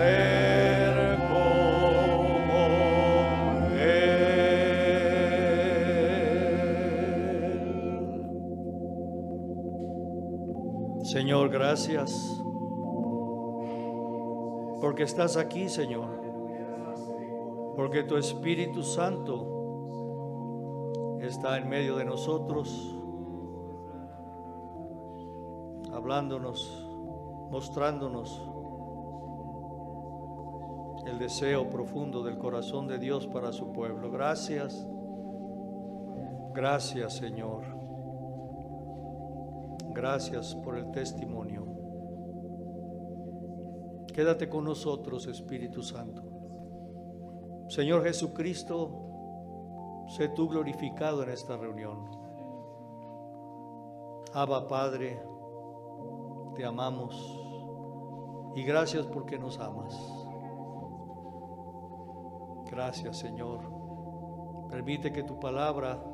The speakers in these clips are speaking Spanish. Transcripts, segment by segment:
ser como Él. Señor, gracias porque estás aquí, Señor, porque tu Espíritu Santo está en medio de nosotros, hablándonos, mostrándonos el deseo profundo del corazón de Dios para su pueblo. Gracias, gracias, Señor. Gracias por el testimonio. Quédate con nosotros, Espíritu Santo. Señor Jesucristo, sé tú glorificado en esta reunión. Abba, Padre, te amamos y gracias porque nos amas. Gracias, Señor. Permite que tu palabra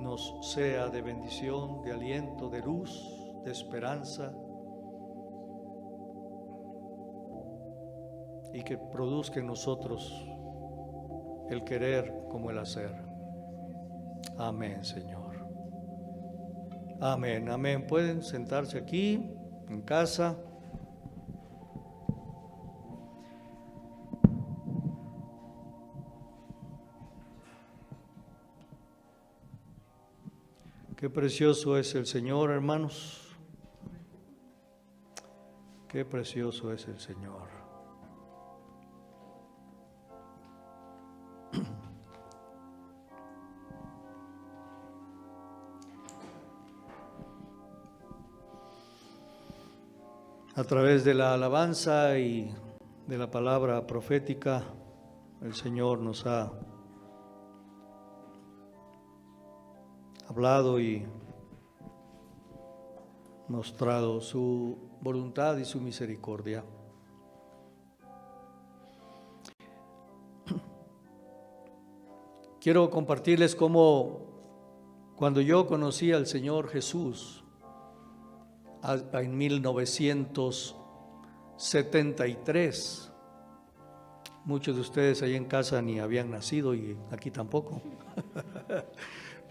nos sea de bendición, de aliento, de luz, de esperanza, y que produzca en nosotros el querer como el hacer. Amén, Señor. Amén, amén. Pueden sentarse aquí, en casa. Qué precioso es el Señor, hermanos. Qué precioso es el Señor. A través de la alabanza y de la palabra profética, el Señor nos ha hablado y mostrado su voluntad y su misericordia. Quiero compartirles cómo cuando yo conocí al Señor Jesús en 1973, muchos de ustedes ahí en casa ni habían nacido y aquí tampoco.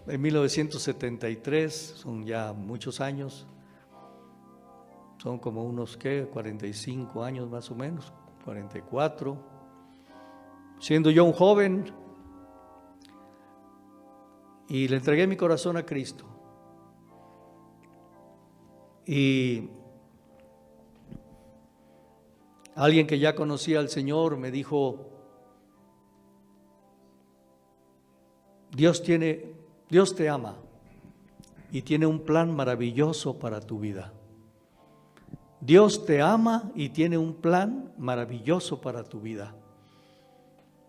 En 1973, son ya muchos años, son como unos 45 años más o menos, 44. Siendo yo un joven, y le entregué mi corazón a Cristo. Y alguien que ya conocía al Señor me dijo: Dios te ama y tiene un plan maravilloso para tu vida. Dios te ama y tiene un plan maravilloso para tu vida.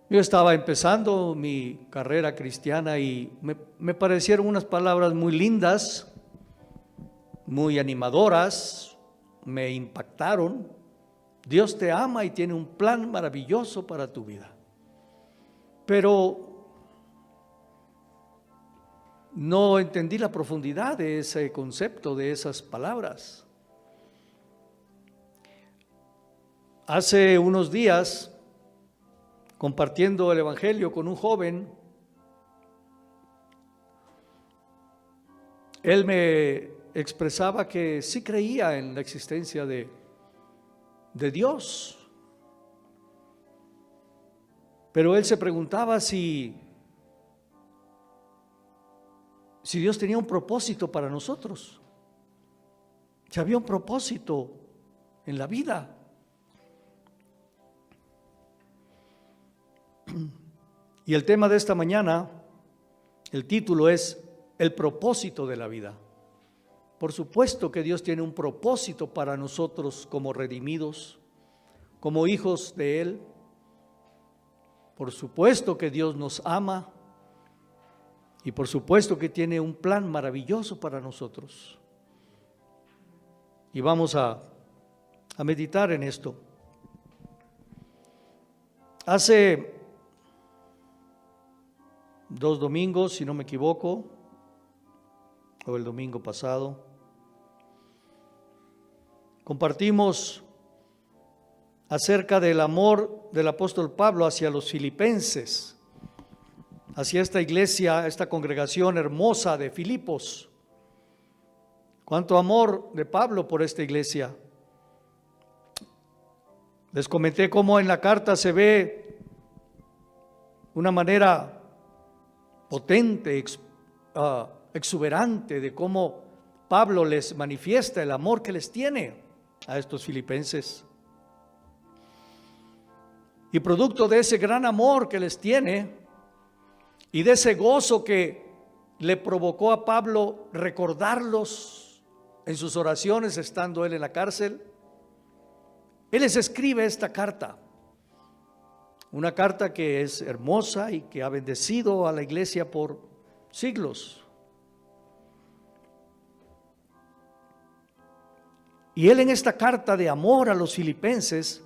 Yo estaba empezando mi carrera cristiana y me parecieron unas palabras muy lindas, muy animadoras, me impactaron. Dios te ama y tiene un plan maravilloso para tu vida. Pero no entendí la profundidad de ese concepto, de esas palabras. Hace unos días, compartiendo el Evangelio con un joven, él me expresaba que sí creía en la existencia de Dios, pero él se preguntaba si Dios tenía un propósito para nosotros, si había un propósito en la vida. Y el tema de esta mañana, el título es El propósito de la vida. Por supuesto que Dios tiene un propósito para nosotros como redimidos, como hijos de Él. Por supuesto que Dios nos ama y por supuesto que tiene un plan maravilloso para nosotros. Y vamos a meditar en esto. Hace 2 domingos, si no me equivoco, o el domingo pasado, compartimos acerca del amor del apóstol Pablo hacia los filipenses, hacia esta iglesia, esta congregación hermosa de Filipos. Cuánto amor de Pablo por esta iglesia. Les comenté cómo en la carta se ve una manera potente, exuberante de cómo Pablo les manifiesta el amor que les tiene a estos filipenses. Y producto de ese gran amor que les tiene y de ese gozo que le provocó a Pablo recordarlos en sus oraciones estando él en la cárcel, él les escribe esta carta. Una carta que es hermosa y que ha bendecido a la iglesia por siglos. Y él en esta carta de amor a los filipenses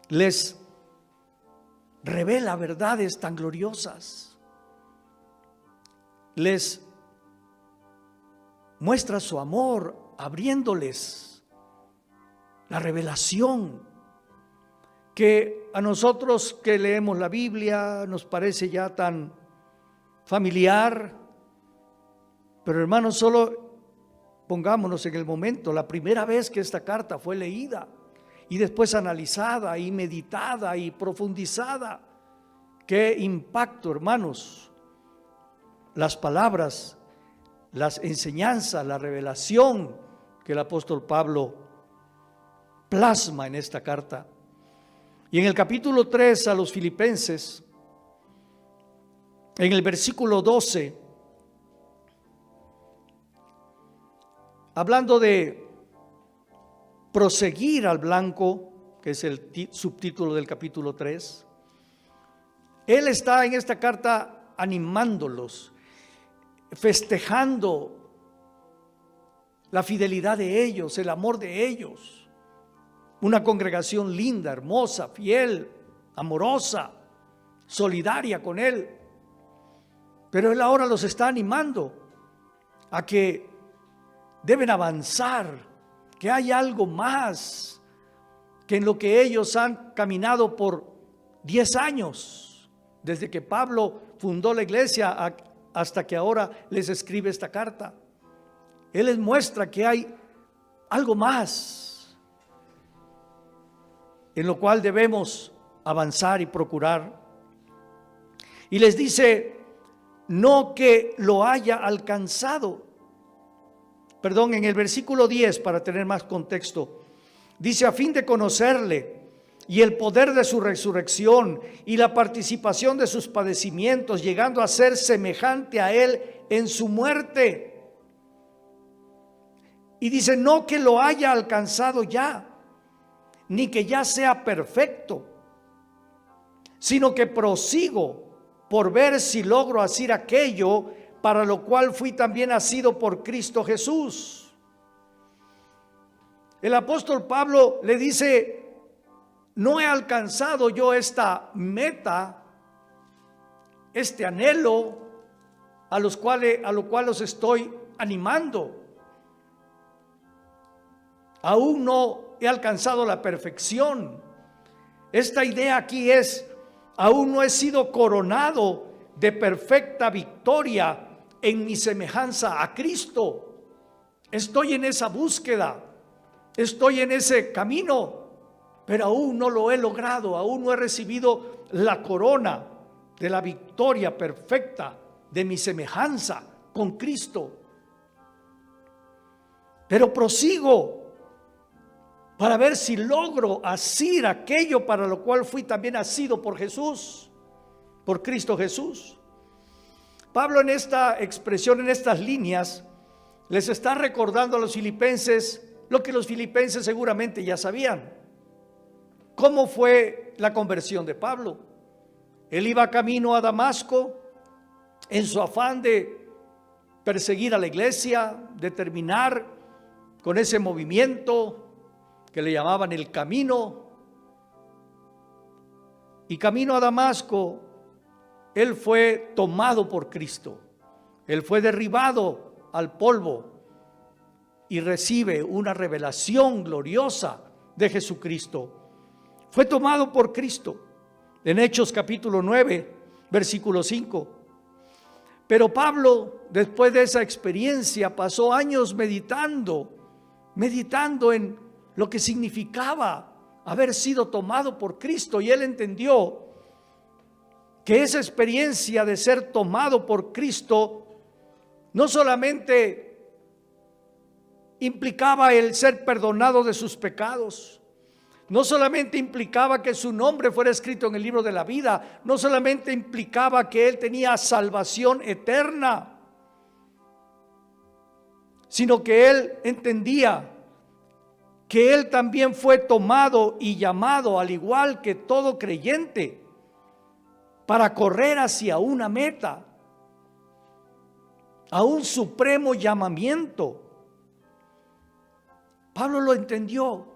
les revela verdades tan gloriosas. Les muestra su amor abriéndoles la revelación que a nosotros que leemos la Biblia nos parece ya tan familiar. Pero hermanos, solo pongámonos en el momento, la primera vez que esta carta fue leída y después analizada y meditada y profundizada. Qué impacto, hermanos, las palabras, las enseñanzas, la revelación que el apóstol Pablo plasma en esta carta. Y en el capítulo 3 a los filipenses, en el versículo 12, hablando de proseguir al blanco, que es el subtítulo del capítulo 3, él está en esta carta animándolos, festejando la fidelidad de ellos, el amor de ellos. Una congregación linda, hermosa, fiel, amorosa, solidaria con él. Pero él ahora los está animando a que deben avanzar, que hay algo más que en lo que ellos han caminado por 10 años, desde que Pablo fundó la iglesia hasta que ahora les escribe esta carta. Él les muestra que hay algo más en lo cual debemos avanzar y procurar. Y les dice, no que lo haya alcanzado. Perdón, en el versículo 10, para tener más contexto, dice, a fin de conocerle y el poder de su resurrección y la participación de sus padecimientos, llegando a ser semejante a él en su muerte. Y dice, no que lo haya alcanzado ya, ni que ya sea perfecto, sino que prosigo por ver si logro hacer aquello para lo cual fui también nacido por Cristo Jesús. El apóstol Pablo le dice, no he alcanzado yo esta meta, este anhelo a lo cual los estoy animando. Aún no he alcanzado la perfección. Esta idea aquí es, aún no he sido coronado de perfecta victoria en mi semejanza a Cristo. Estoy en esa búsqueda, estoy en ese camino, pero aún no lo he logrado, aún no he recibido la corona de la victoria perfecta de mi semejanza con Cristo. Pero prosigo para ver si logro hacer aquello para lo cual fui también nacido por Jesús, por Cristo Jesús. Pablo en esta expresión, en estas líneas, les está recordando a los filipenses lo que los filipenses seguramente ya sabían. ¿Cómo fue la conversión de Pablo? Él iba camino a Damasco en su afán de perseguir a la iglesia, de terminar con ese movimiento que le llamaban el camino. Y camino a Damasco, él fue tomado por Cristo. Él fue derribado al polvo y recibe una revelación gloriosa de Jesucristo. Fue tomado por Cristo. En Hechos capítulo 9, versículo 5. Pero Pablo, después de esa experiencia, pasó años meditando en lo que significaba haber sido tomado por Cristo, y él entendió que esa experiencia de ser tomado por Cristo no solamente implicaba el ser perdonado de sus pecados, no solamente implicaba que su nombre fuera escrito en el libro de la vida, no solamente implicaba que él tenía salvación eterna, sino que él entendía que él también fue tomado y llamado, al igual que todo creyente, para correr hacia una meta, a un supremo llamamiento. Pablo lo entendió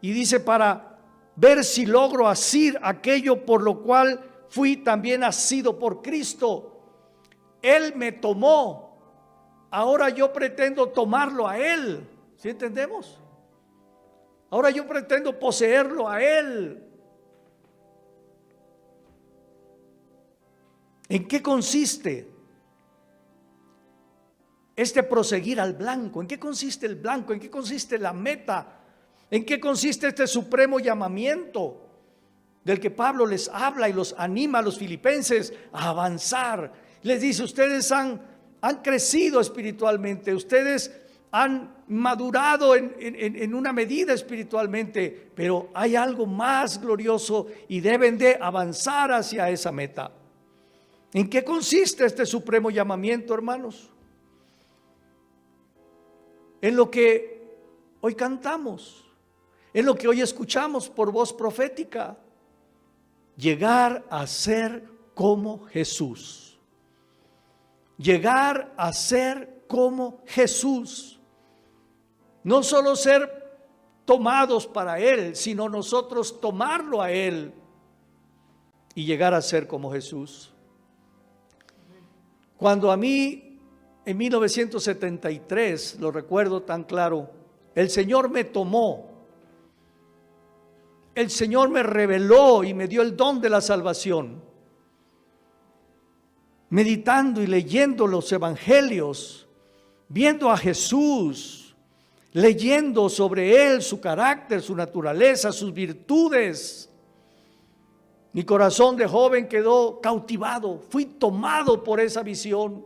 y dice: para ver si logro asir aquello por lo cual fui también asido por Cristo. Él me tomó, ahora yo pretendo tomarlo a Él. ¿Sí entendemos? Ahora yo pretendo poseerlo a Él. ¿En qué consiste este proseguir al blanco? ¿En qué consiste el blanco? ¿En qué consiste la meta? ¿En qué consiste este supremo llamamiento del que Pablo les habla y los anima a los filipenses a avanzar? Les dice: ustedes han crecido espiritualmente, ustedes han madurado en una medida espiritualmente, pero hay algo más glorioso y deben de avanzar hacia esa meta. ¿En qué consiste este supremo llamamiento, hermanos? En lo que hoy cantamos, en lo que hoy escuchamos por voz profética: llegar a ser como Jesús. Llegar a ser como Jesús. No solo ser tomados para Él, sino nosotros tomarlo a Él y llegar a ser como Jesús. Cuando a mí, en 1973, lo recuerdo tan claro, el Señor me tomó, el Señor me reveló y me dio el don de la salvación. Meditando y leyendo los evangelios, viendo a Jesús, leyendo sobre Él, su carácter, su naturaleza, sus virtudes, mi corazón de joven quedó cautivado. Fui tomado por esa visión,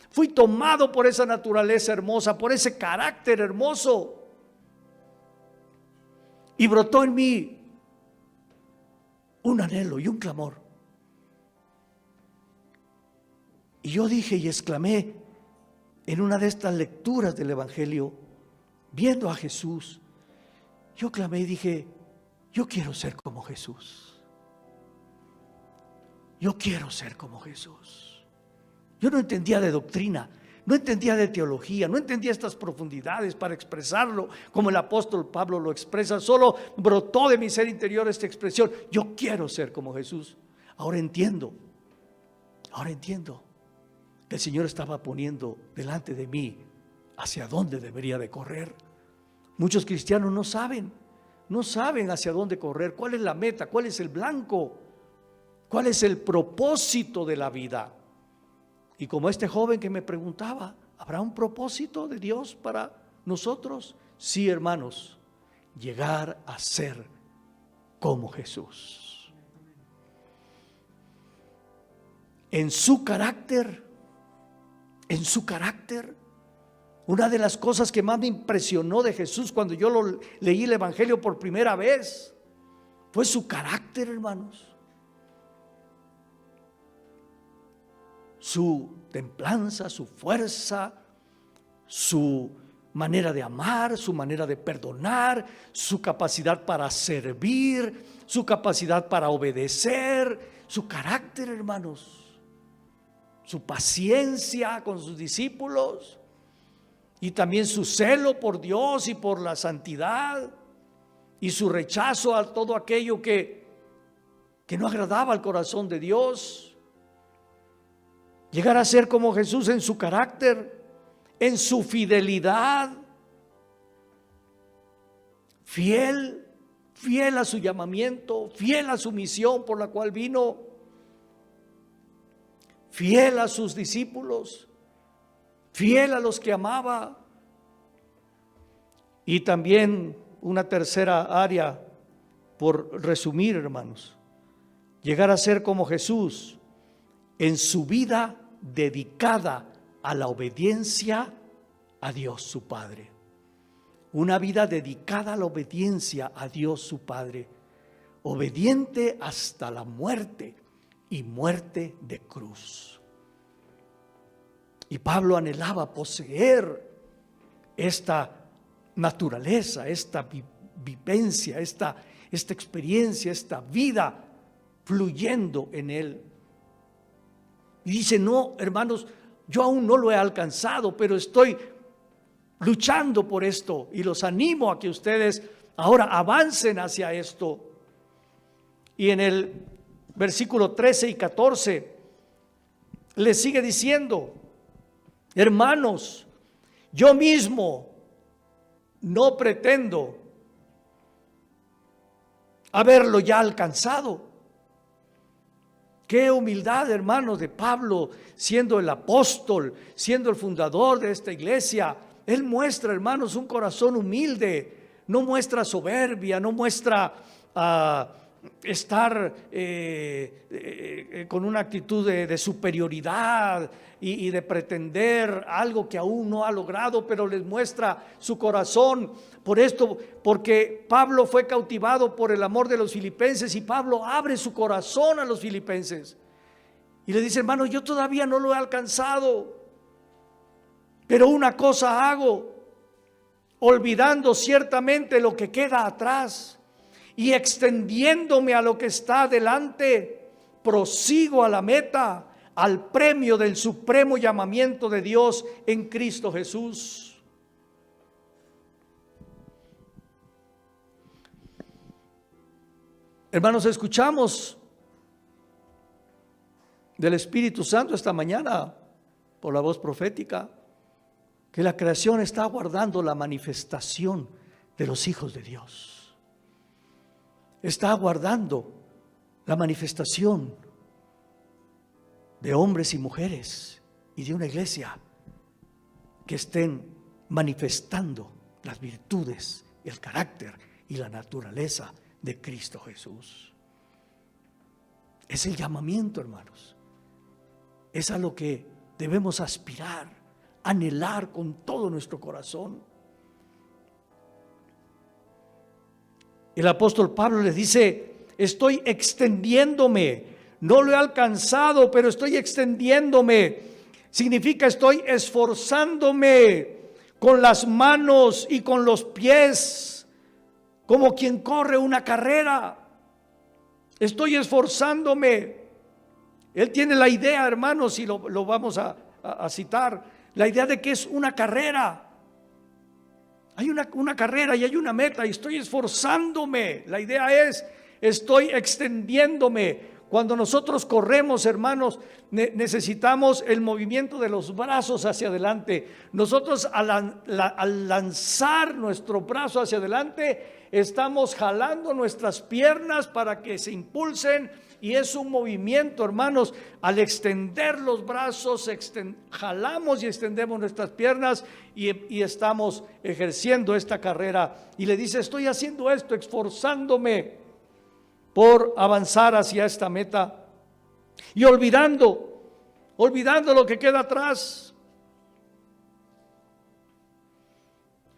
fui tomado por esa naturaleza hermosa, por ese carácter hermoso, y brotó en mí un anhelo y un clamor. Y yo dije y exclamé en una de estas lecturas del evangelio, viendo a Jesús, yo clamé y dije: yo quiero ser como Jesús. Yo quiero ser como Jesús. Yo no entendía de doctrina, no entendía de teología, no entendía estas profundidades para expresarlo como el apóstol Pablo lo expresa. Solo brotó de mi ser interior esta expresión: yo quiero ser como Jesús. Ahora entiendo que el Señor estaba poniendo delante de mí hacia dónde debería de correr. Muchos cristianos no saben hacia dónde correr, cuál es la meta, cuál es el blanco, cuál es el propósito de la vida. Y como este joven que me preguntaba, ¿habrá un propósito de Dios para nosotros? Sí, hermanos, llegar a ser como Jesús. En su carácter, una de las cosas que más me impresionó de Jesús cuando yo leí el evangelio por primera vez fue su carácter, hermanos. Su templanza, su fuerza, su manera de amar, su manera de perdonar, su capacidad para servir, su capacidad para obedecer, su carácter, hermanos, su paciencia con sus discípulos y también su celo por Dios y por la santidad y su rechazo a todo aquello que no agradaba al corazón de Dios. Llegar a ser como Jesús en su carácter, en su fidelidad. fiel a su llamamiento, fiel a su misión por la cual vino, fiel a sus discípulos, fiel a los que amaba. Y también una tercera área, por resumir, hermanos, llegar a ser como Jesús en su vida dedicada a la obediencia a Dios su Padre. Una vida dedicada a la obediencia a Dios su Padre, obediente hasta la muerte y muerte de cruz. Y Pablo anhelaba poseer esta naturaleza, esta vivencia, esta experiencia, esta vida fluyendo en él. Y dice: no, hermanos, yo aún no lo he alcanzado, pero estoy luchando por esto y los animo a que ustedes ahora avancen hacia esto. Y en el versículo 13 y 14 le sigue diciendo: hermanos, yo mismo no pretendo haberlo ya alcanzado. Qué humildad, hermanos, de Pablo, siendo el apóstol, siendo el fundador de esta iglesia. Él muestra, hermanos, un corazón humilde, no muestra soberbia, no muestra estar con una actitud de superioridad y de pretender algo que aún no ha logrado, pero les muestra su corazón. Por esto, porque Pablo fue cautivado por el amor de los filipenses, y Pablo abre su corazón a los filipenses y le dice: hermanos, yo todavía no lo he alcanzado, pero una cosa hago, olvidando ciertamente lo que queda atrás y extendiéndome a lo que está delante, prosigo a la meta, al premio del supremo llamamiento de Dios en Cristo Jesús. Hermanos, escuchamos del Espíritu Santo esta mañana por la voz profética que la creación está aguardando la manifestación de los hijos de Dios. Está aguardando la manifestación de hombres y mujeres y de una iglesia que estén manifestando las virtudes, el carácter y la naturaleza de Cristo Jesús. Es el llamamiento, hermanos. Es a lo que debemos aspirar, anhelar con todo nuestro corazón. El apóstol Pablo les dice: estoy extendiéndome, no lo he alcanzado, pero estoy extendiéndome. Significa estoy esforzándome con las manos y con los pies, como quien corre una carrera. Estoy esforzándome. Él tiene la idea, hermanos, y lo vamos a citar, la idea de que es una carrera. Hay una carrera y hay una meta, y estoy esforzándome. La idea es: estoy extendiéndome. Cuando nosotros corremos, hermanos, necesitamos el movimiento de los brazos hacia adelante. Nosotros al lanzar nuestro brazo hacia adelante, estamos jalando nuestras piernas para que se impulsen, y es un movimiento, hermanos. Al extender los brazos, jalamos y extendemos nuestras piernas y estamos ejerciendo esta carrera. Y le dice: estoy haciendo esto, esforzándome por avanzar hacia esta meta y olvidando lo que queda atrás.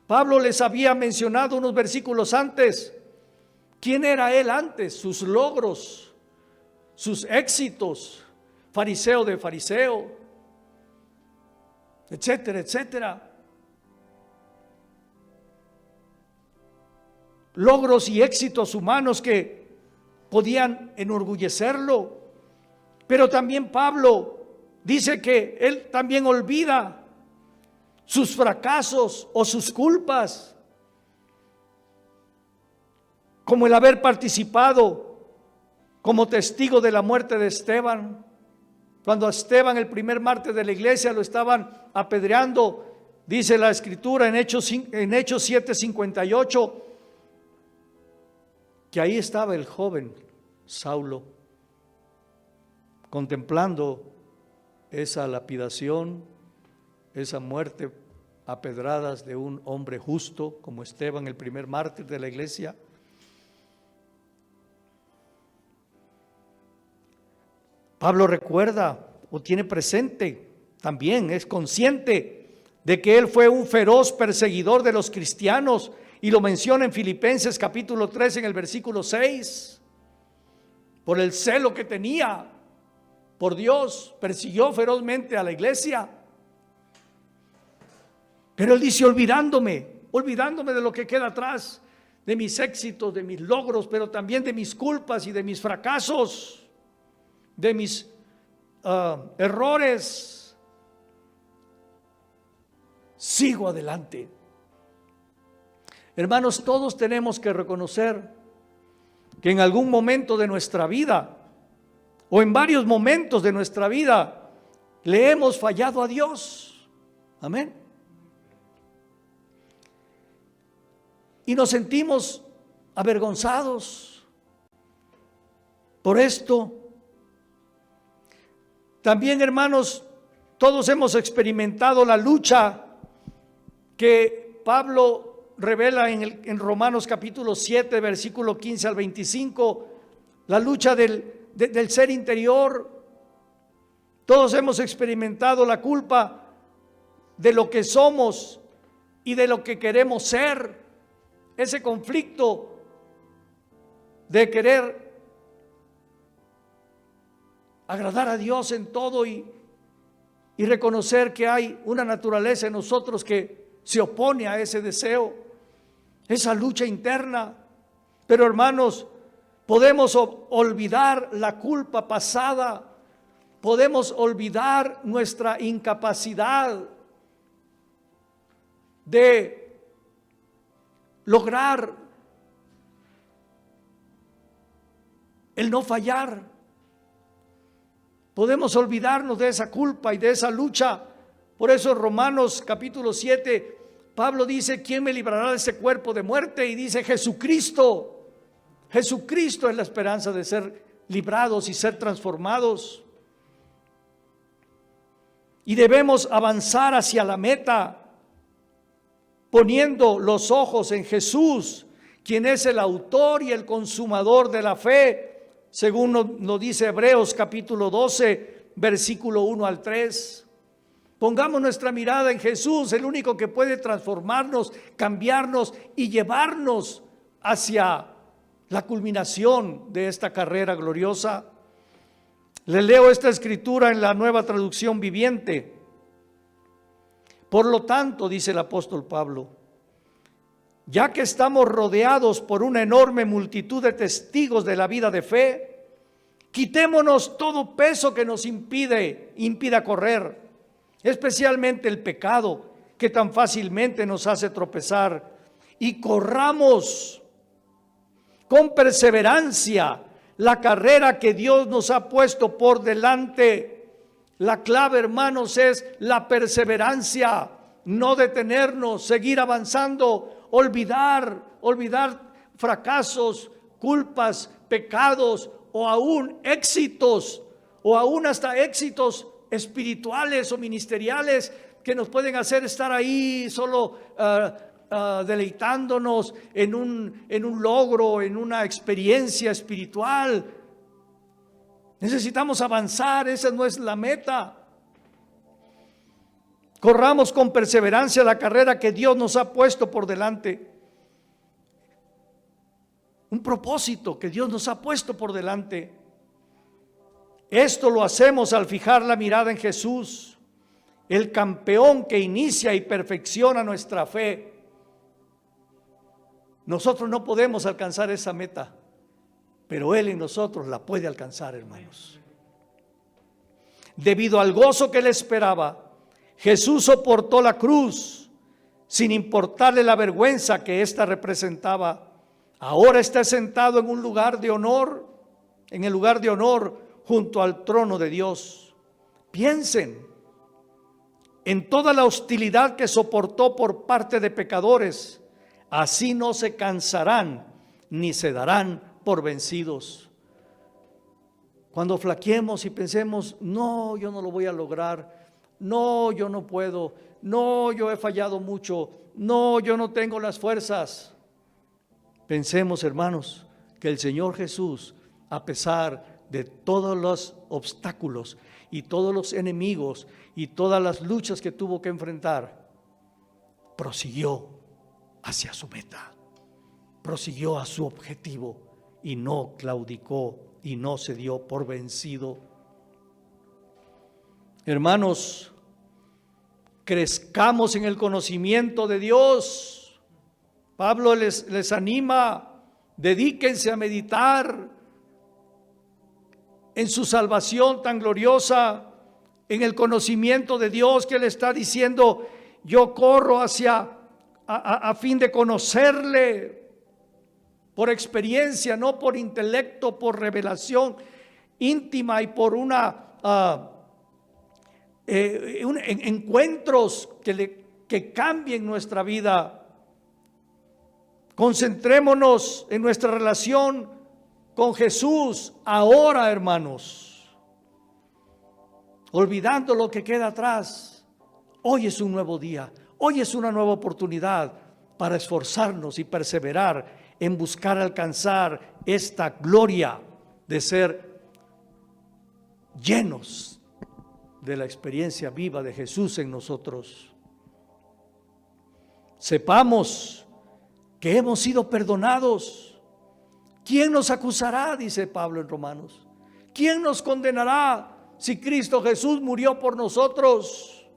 Pablo les había mencionado unos versículos antes quién era él antes, sus logros, sus éxitos, fariseo de fariseo, etcétera, etcétera. Logros y éxitos humanos que podían enorgullecerlo. Pero también Pablo dice que él también olvida sus fracasos o sus culpas, como el haber participado como testigo de la muerte de Esteban. Cuando a Esteban, el primer mártir de la iglesia, lo estaban apedreando, dice la escritura en Hechos 7:58, que ahí estaba el joven Saulo, contemplando esa lapidación, esa muerte a pedradas de un hombre justo como Esteban, el primer mártir de la iglesia. Pablo recuerda o tiene presente, también es consciente de que él fue un feroz perseguidor de los cristianos, y lo menciona en Filipenses capítulo 3 en el versículo 6. Por el celo que tenía por Dios, persiguió ferozmente a la iglesia. Pero él dice, olvidándome de lo que queda atrás, de mis éxitos, de mis logros, pero también de mis culpas y de mis fracasos, de mis errores, sigo adelante. Hermanos, todos tenemos que reconocer que en algún momento de nuestra vida, o en varios momentos de nuestra vida, le hemos fallado a Dios. Amén. Y nos sentimos avergonzados por esto. También, hermanos, todos hemos experimentado la lucha que Pablo revela en Romanos capítulo 7, versículo 15 al 25, la lucha del ser interior. Todos hemos experimentado la culpa de lo que somos y de lo que queremos ser. Ese conflicto de querer agradar a Dios en todo y reconocer que hay una naturaleza en nosotros que se opone a ese deseo, esa lucha interna. Pero hermanos, podemos olvidar la culpa pasada, podemos olvidar nuestra incapacidad de lograr el no fallar. Podemos olvidarnos de esa culpa y de esa lucha. Por eso en Romanos capítulo 7, Pablo dice, ¿quién me librará de ese cuerpo de muerte? Y dice, Jesucristo. Jesucristo es la esperanza de ser librados y ser transformados. Y debemos avanzar hacia la meta, poniendo los ojos en Jesús, quien es el autor y el consumador de la fe, según nos dice Hebreos capítulo 12, versículo 1 al 3. Pongamos nuestra mirada en Jesús, el único que puede transformarnos, cambiarnos y llevarnos hacia la culminación de esta carrera gloriosa. Le leo esta escritura en la Nueva Traducción Viviente. Por lo tanto, dice el apóstol Pablo, ya que estamos rodeados por una enorme multitud de testigos de la vida de fe, quitémonos todo peso que nos impida correr, especialmente el pecado que tan fácilmente nos hace tropezar, y corramos con perseverancia la carrera que Dios nos ha puesto por delante. La clave, hermanos, es la perseverancia, no detenernos, seguir avanzando, olvidar fracasos, culpas, pecados o aún éxitos, o aún hasta éxitos espirituales o ministeriales que nos pueden hacer estar ahí solo deleitándonos en un logro, en una experiencia espiritual. Necesitamos avanzar, esa no es la meta. Corramos con perseverancia la carrera que Dios nos ha puesto por delante. Un propósito que Dios nos ha puesto por delante. Esto lo hacemos al fijar la mirada en Jesús, el campeón que inicia y perfecciona nuestra fe. Nosotros no podemos alcanzar esa meta, pero Él en nosotros la puede alcanzar, hermanos. Debido al gozo que le esperaba, Jesús soportó la cruz sin importarle la vergüenza que ésta representaba. Ahora está sentado en un lugar de honor, en el lugar de honor junto al trono de Dios. Piensen en toda la hostilidad que soportó por parte de pecadores. Así no se cansarán ni se darán por vencidos. Cuando flaqueemos y pensemos, no, yo no lo voy a lograr, no, yo no puedo, no, yo he fallado mucho, no, yo no tengo las fuerzas. Pensemos, hermanos, que el Señor Jesús, a pesar de todos los obstáculos y todos los enemigos y todas las luchas que tuvo que enfrentar, prosiguió hacia su meta, prosiguió a su objetivo y no claudicó y no se dio por vencido. Hermanos, crezcamos en el conocimiento de Dios. Pablo les anima, dedíquense a meditar en su salvación tan gloriosa, en el conocimiento de Dios, que le está diciendo, yo corro a fin de conocerle por experiencia, no por intelecto, por revelación íntima y por encuentros que cambien nuestra vida. Concentrémonos en nuestra relación con Jesús ahora, hermanos, olvidando lo que queda atrás. Hoy es un nuevo día, hoy es una nueva oportunidad para esforzarnos y perseverar en buscar alcanzar esta gloria de ser llenos de la experiencia viva de Jesús en nosotros. Sepamos que hemos sido perdonados. ¿Quién nos acusará?, dice Pablo en Romanos. ¿Quién nos condenará si Cristo Jesús murió por nosotros?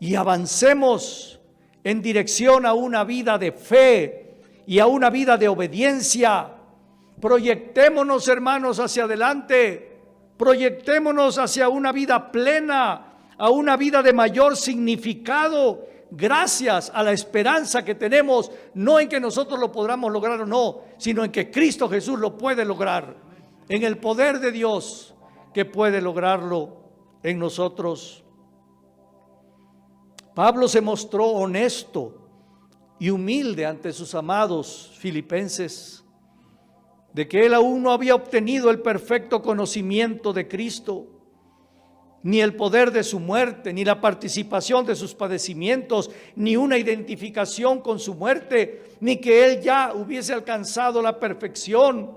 Y avancemos en dirección a una vida de fe y a una vida de obediencia. Proyectémonos, hermanos, hacia adelante. Proyectémonos hacia una vida plena, a una vida de mayor significado, gracias a la esperanza que tenemos, no en que nosotros lo podamos lograr o no, sino en que Cristo Jesús lo puede lograr, en el poder de Dios que puede lograrlo en nosotros. Pablo se mostró honesto y humilde ante sus amados filipenses, de que él aún no había obtenido el perfecto conocimiento de Cristo, ni el poder de su muerte, ni la participación de sus padecimientos, ni una identificación con su muerte, ni que él ya hubiese alcanzado la perfección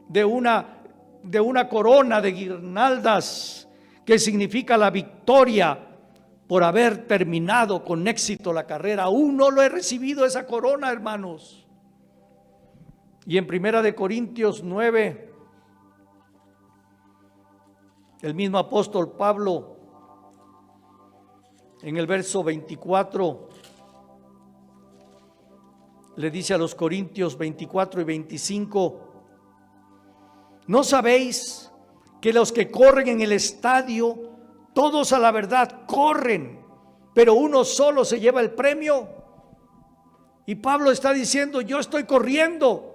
de una corona de guirnaldas, que significa la victoria por haber terminado con éxito la carrera. Aún no lo he recibido esa corona, hermanos. Y en 1 Corintios 9, el mismo apóstol Pablo, en el verso 24, le dice a los Corintios 24 y 25, ¿no sabéis que los que corren en el estadio, todos a la verdad corren, pero uno solo se lleva el premio? Y Pablo está diciendo, yo estoy corriendo,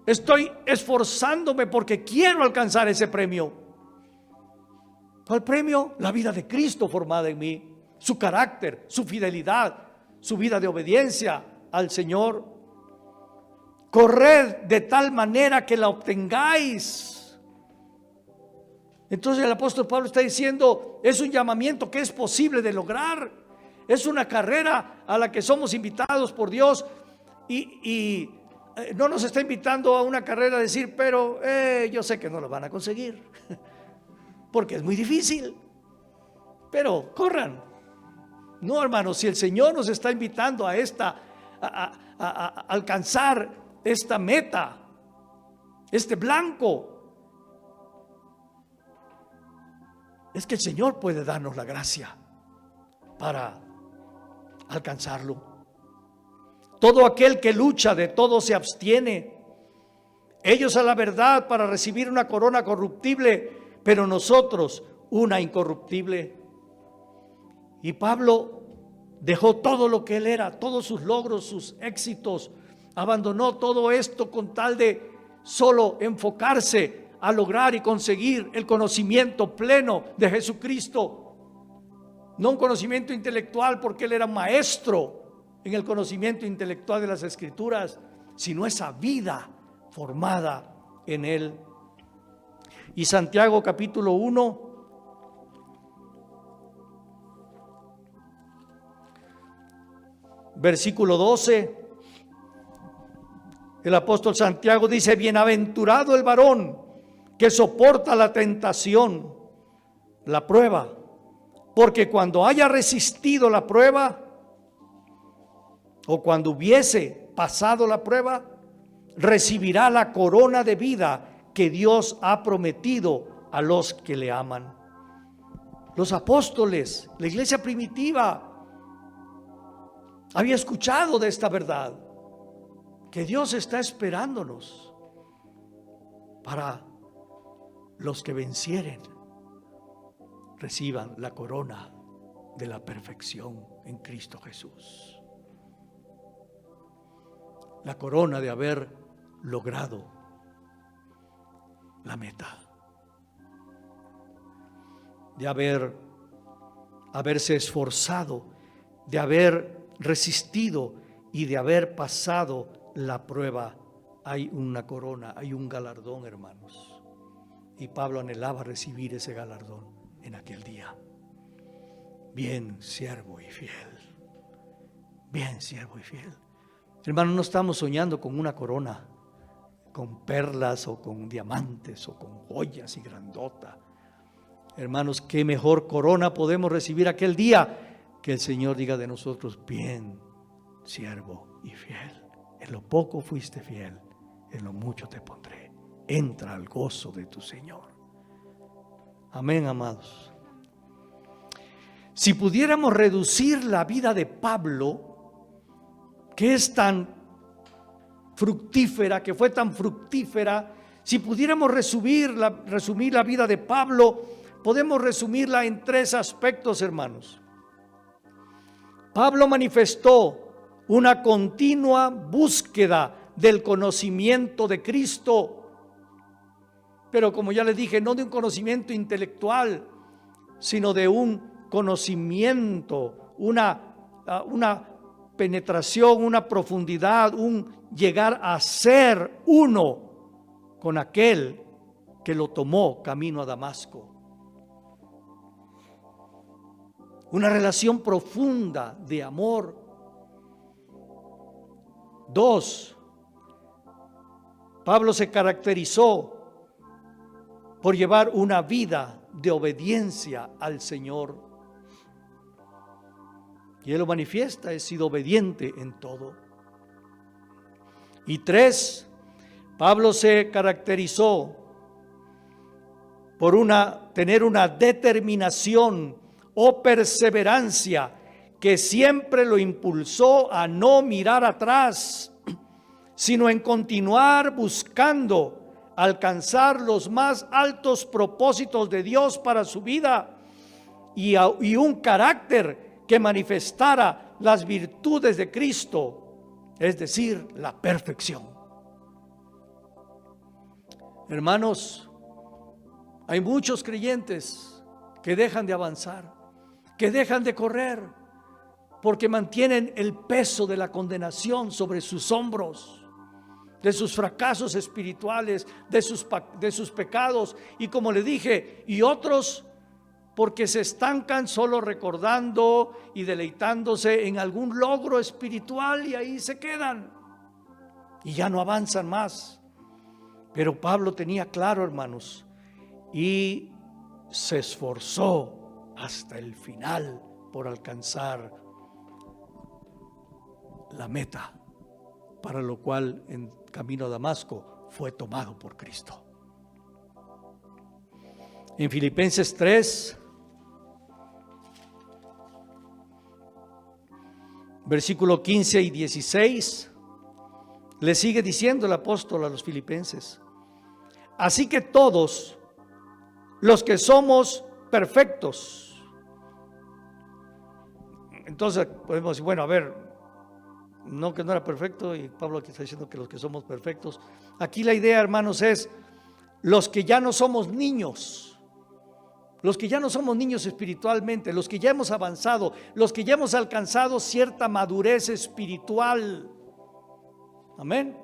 estoy esforzándome porque quiero alcanzar ese premio. ¿Cuál premio? La vida de Cristo formada en mí, su carácter, su fidelidad, su vida de obediencia al Señor. Corred de tal manera que la obtengáis. Entonces el apóstol Pablo está diciendo, es un llamamiento que es posible de lograr, es una carrera a la que somos invitados por Dios, y no nos está invitando a una carrera a decir, pero yo sé que no lo van a conseguir, porque es muy difícil, pero corran. No, hermanos, si el Señor nos está invitando a alcanzar esta meta, este blanco, es que el Señor puede darnos la gracia para alcanzarlo. Todo aquel que lucha, de todo se abstiene. Ellos a la verdad para recibir una corona corruptible, pero nosotros una incorruptible. Y Pablo dejó todo lo que él era, todos sus logros, sus éxitos, abandonó todo esto con tal de solo enfocarse a lograr y conseguir el conocimiento pleno de Jesucristo. No un conocimiento intelectual, porque él era maestro en el conocimiento intelectual de las Escrituras, sino esa vida formada en Él. Y Santiago capítulo 1, versículo 12, el apóstol Santiago dice: bienaventurado el varón que soporta la tentación, la prueba, porque cuando haya resistido la prueba, o cuando hubiese pasado la prueba, recibirá la corona de vida que Dios ha prometido a los que le aman. Los apóstoles, la iglesia primitiva, había escuchado de esta verdad, que Dios está esperándonos para los que vencieren, reciban la corona de la perfección en Cristo Jesús. La corona de haber logrado la meta, de haberse esforzado, de haber resistido y de haber pasado la prueba. Hay una corona, hay un galardón, hermanos. Y Pablo anhelaba recibir ese galardón en aquel día. Bien, siervo y fiel. Bien, siervo y fiel. Hermanos, no estamos soñando con una corona, con perlas o con diamantes o con joyas y grandota. Hermanos, qué mejor corona podemos recibir aquel día, que el Señor diga de nosotros: bien, siervo y fiel. En lo poco fuiste fiel, en lo mucho te pondré. Entra al gozo de tu Señor. Amén, amados. Si pudiéramos reducir la vida de Pablo, que es tan fructífera, que fue tan fructífera, si pudiéramos resumir la vida de Pablo, podemos resumirla en 3 aspectos, hermanos. Pablo manifestó una continua búsqueda del conocimiento de Cristo, pero como ya les dije, no de un conocimiento intelectual, sino de un conocimiento, una penetración, una profundidad, un llegar a ser uno con aquel que lo tomó camino a Damasco. Una relación profunda de amor. 2, Pablo se caracterizó por llevar una vida de obediencia al Señor. Y Él lo manifiesta: he sido obediente en todo. Y 3, Pablo se caracterizó por tener una determinación o perseverancia que siempre lo impulsó a no mirar atrás, sino en continuar buscando alcanzar los más altos propósitos de Dios para su vida, y un carácter que manifestara las virtudes de Cristo, es decir, la perfección. Hermanos, hay muchos creyentes que dejan de avanzar, que dejan de correr, porque mantienen el peso de la condenación sobre sus hombros, de sus fracasos espirituales, de sus pecados, y como le dije, y otros porque se estancan solo recordando y deleitándose en algún logro espiritual, y ahí se quedan y ya no avanzan más. Pero Pablo tenía claro, hermanos, y se esforzó hasta el final por alcanzar la meta, para lo cual en camino a Damasco fue tomado por Cristo. En Filipenses 3, versículo 15 y 16, le sigue diciendo el apóstol a los filipenses: así que todos los que somos perfectos. Entonces podemos decir, bueno, a ver, no, que no era perfecto, y Pablo aquí está diciendo que los que somos perfectos. Aquí la idea, hermanos, es los que ya no somos niños, los que ya no somos niños espiritualmente, los que ya hemos avanzado, los que ya hemos alcanzado cierta madurez espiritual. Amén.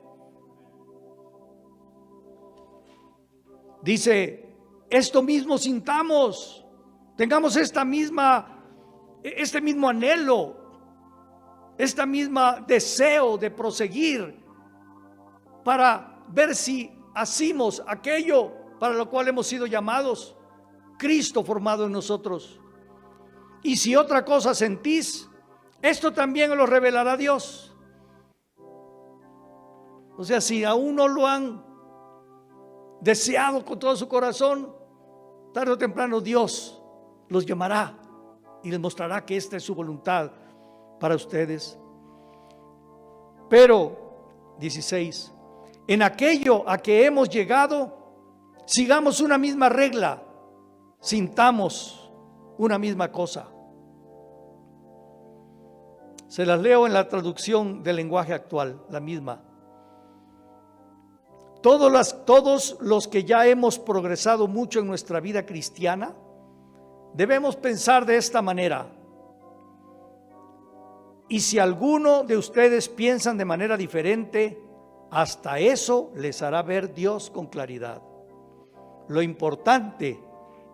dice, esto mismo sintamos, tengamos este mismo anhelo, este mismo deseo de proseguir para ver si hacemos aquello para lo cual hemos sido llamados, Cristo formado en nosotros. Y si otra cosa sentís, esto también lo revelará Dios. O sea, si aún no lo han deseado con todo su corazón, tarde o temprano Dios los llamará y les mostrará que esta es su voluntad para ustedes. Pero, 16, en aquello a que hemos llegado, sigamos una misma regla, sintamos una misma cosa. Se las leo en la traducción del lenguaje actual, la misma. Todos los que ya hemos progresado mucho en nuestra vida cristiana, debemos pensar de esta manera. Y si alguno de ustedes piensan de manera diferente, hasta eso les hará ver Dios con claridad. Lo importante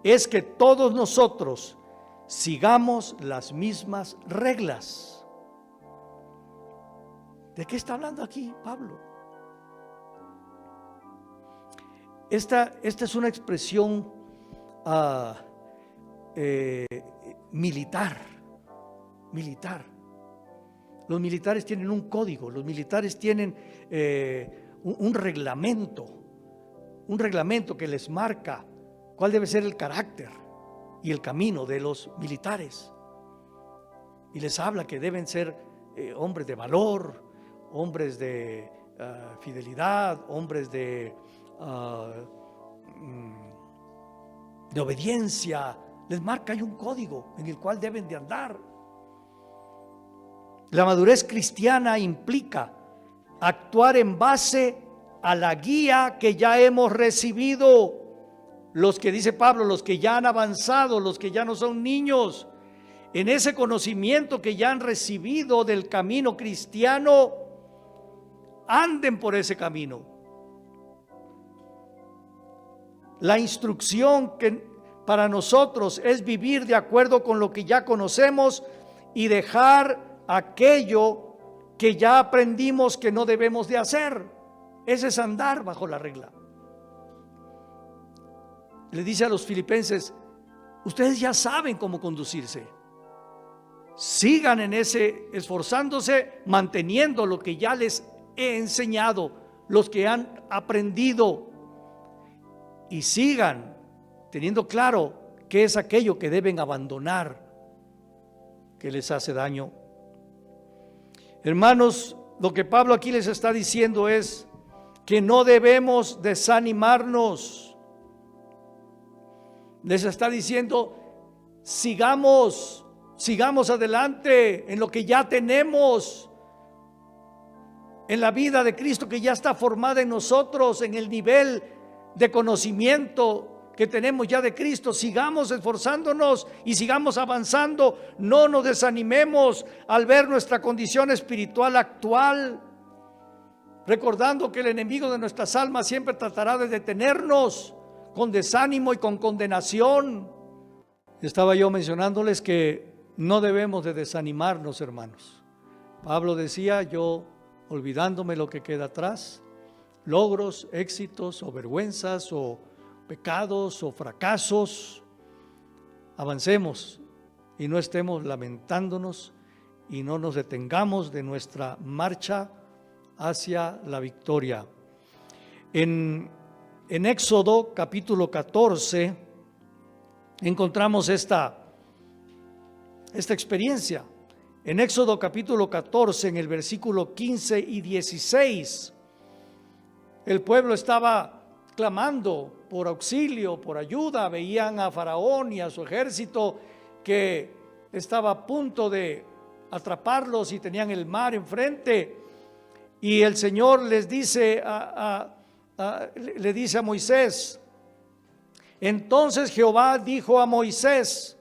es que todos nosotros sigamos las mismas reglas. ¿De qué está hablando aquí Pablo? Esta es una expresión militar. Los militares tienen un código, los militares tienen un reglamento que les marca cuál debe ser el carácter y el camino de los militares. Y les habla que deben ser hombres de valor, hombres de fidelidad, hombres de obediencia. Les marca hay un código en el cual deben de andar. La madurez cristiana implica actuar en base a la guía que ya hemos recibido. Los que, dice Pablo, los que ya han avanzado, los que ya no son niños, en ese conocimiento que ya han recibido del camino cristiano, anden por ese camino. La instrucción que para nosotros es vivir de acuerdo con lo que ya conocemos y dejar aquello que ya aprendimos que no debemos de hacer. Ese es andar bajo la regla. Le dice a los filipenses, ustedes ya saben cómo conducirse. Sigan en ese, esforzándose, manteniendo lo que ya les he enseñado, los que han aprendido, y sigan teniendo claro qué es aquello que deben abandonar, que les hace daño. Hermanos, lo que Pablo aquí les está diciendo es que no debemos desanimarnos. Les está diciendo, sigamos adelante en lo que ya tenemos, en la vida de Cristo que ya está formada en nosotros, en el nivel de conocimiento que tenemos ya de Cristo. Sigamos esforzándonos y sigamos avanzando. No nos desanimemos al ver nuestra condición espiritual actual, recordando que el enemigo de nuestras almas siempre tratará de detenernos con desánimo y con condenación. Estaba yo mencionándoles que no debemos de desanimarnos, hermanos. Pablo decía, yo olvidándome lo que queda atrás, logros, éxitos o vergüenzas o pecados o fracasos, avancemos y no estemos lamentándonos y no nos detengamos de nuestra marcha hacia la victoria. En Éxodo capítulo 14 encontramos esta experiencia. En Éxodo capítulo 14, en el versículo 15 y 16, el pueblo estaba clamando por auxilio, por ayuda. Veían a Faraón y a su ejército que estaba a punto de atraparlos y tenían el mar enfrente. Y el Señor les dice le dice a Moisés, entonces Jehová dijo a Moisés,